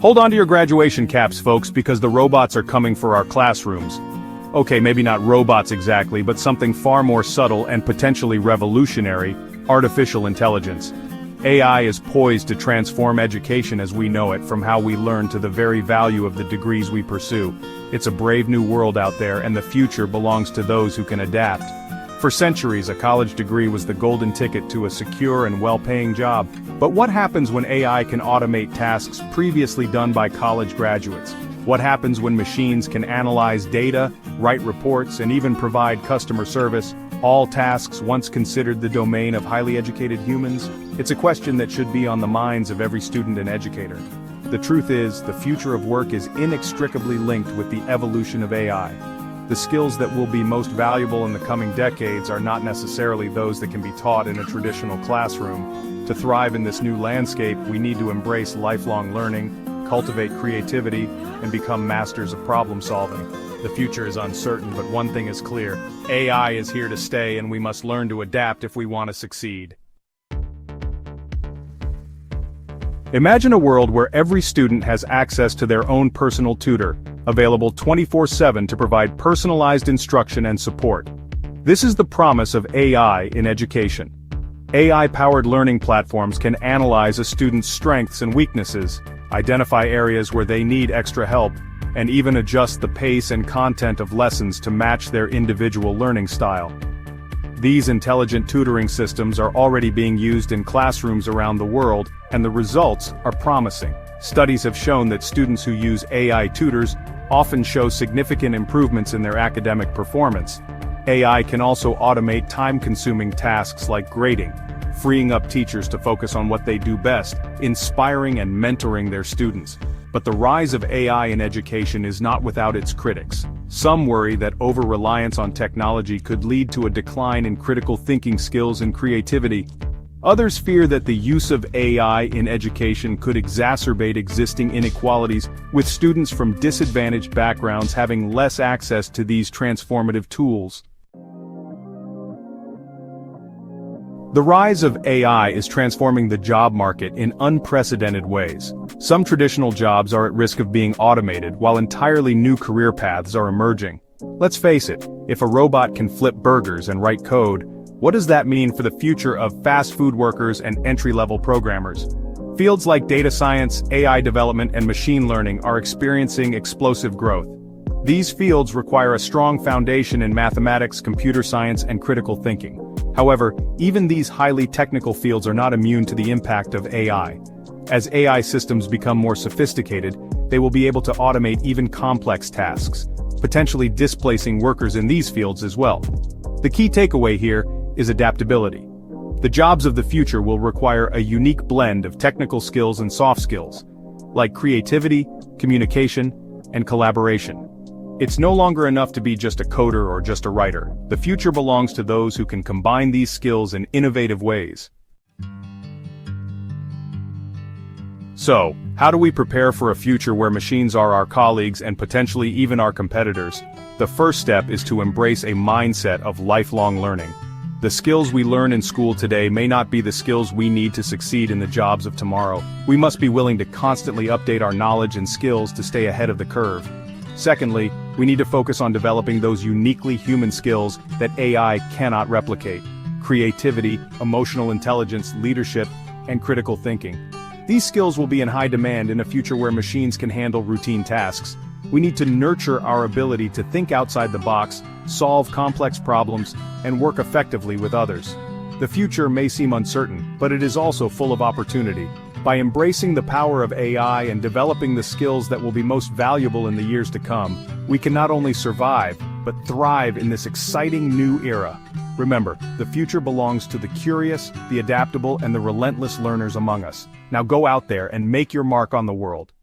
Hold on to your graduation caps, folks, because the robots are coming for our classrooms. Okay, maybe not robots exactly, but something far more subtle and potentially revolutionary: artificial intelligence. AI is poised to transform education as we know it, from how we learn to the very value of the degrees we pursue. It's a brave new world out there, and the future belongs to those who can adapt. For centuries, a college degree was the golden ticket to a secure and well-paying job. But what happens when AI can automate tasks previously done by college graduates? What happens when machines can analyze data, write reports, and even provide customer service, all tasks once considered the domain of highly educated humans? It's a question that should be on the minds of every student and educator. The truth is, the future of work is inextricably linked with the evolution of AI. The skills that will be most valuable in the coming decades are not necessarily those that can be taught in a traditional classroom. To thrive in this new landscape, we need to embrace lifelong learning, cultivate creativity, and become masters of problem solving. The future is uncertain, but one thing is clear: AI is here to stay, and we must learn to adapt if we want to succeed. Imagine a world where every student has access to their own personal tutor, available 24/7 to provide personalized instruction and support. This is the promise of AI in education. AI-powered learning platforms can analyze a student's strengths and weaknesses, identify areas where they need extra help, and even adjust the pace and content of lessons to match their individual learning style. These intelligent tutoring systems are already being used in classrooms around the world, and the results are promising. Studies have shown that students who use AI tutors often show significant improvements in their academic performance. AI can also automate time-consuming tasks like grading, freeing up teachers to focus on what they do best, inspiring and mentoring their students. But the rise of AI in education is not without its critics. Some worry that over-reliance on technology could lead to a decline in critical thinking skills and creativity. Others fear that the use of AI in education could exacerbate existing inequalities, with students from disadvantaged backgrounds having less access to these transformative tools. The rise of AI is transforming the job market in unprecedented ways. Some traditional jobs are at risk of being automated, while entirely new career paths are emerging. Let's face it, if a robot can flip burgers and write code, what does that mean for the future of fast food workers and entry-level programmers? Fields like data science, AI development, and machine learning are experiencing explosive growth. These fields require a strong foundation in mathematics, computer science, and critical thinking. However, even these highly technical fields are not immune to the impact of AI. As AI systems become more sophisticated, they will be able to automate even complex tasks, potentially displacing workers in these fields as well. The key takeaway here is adaptability. The jobs of the future will require a unique blend of technical skills and soft skills, like creativity, communication, and collaboration. It's no longer enough to be just a coder or just a writer. The future belongs to those who can combine these skills in innovative ways. So, how do we prepare for a future where machines are our colleagues and potentially even our competitors? The first step is to embrace a mindset of lifelong learning. The skills we learn in school today may not be the skills we need to succeed in the jobs of tomorrow. We must be willing to constantly update our knowledge and skills to stay ahead of the curve. Secondly, we need to focus on developing those uniquely human skills that AI cannot replicate: creativity, emotional intelligence, leadership, and critical thinking. These skills will be in high demand in a future where machines can handle routine tasks. We need to nurture our ability to think outside the box, solve complex problems, and work effectively with others. The future may seem uncertain, but it is also full of opportunity. By embracing the power of AI and developing the skills that will be most valuable in the years to come, we can not only survive, but thrive in this exciting new era. Remember, the future belongs to the curious, the adaptable, and the relentless learners among us. Now go out there and make your mark on the world.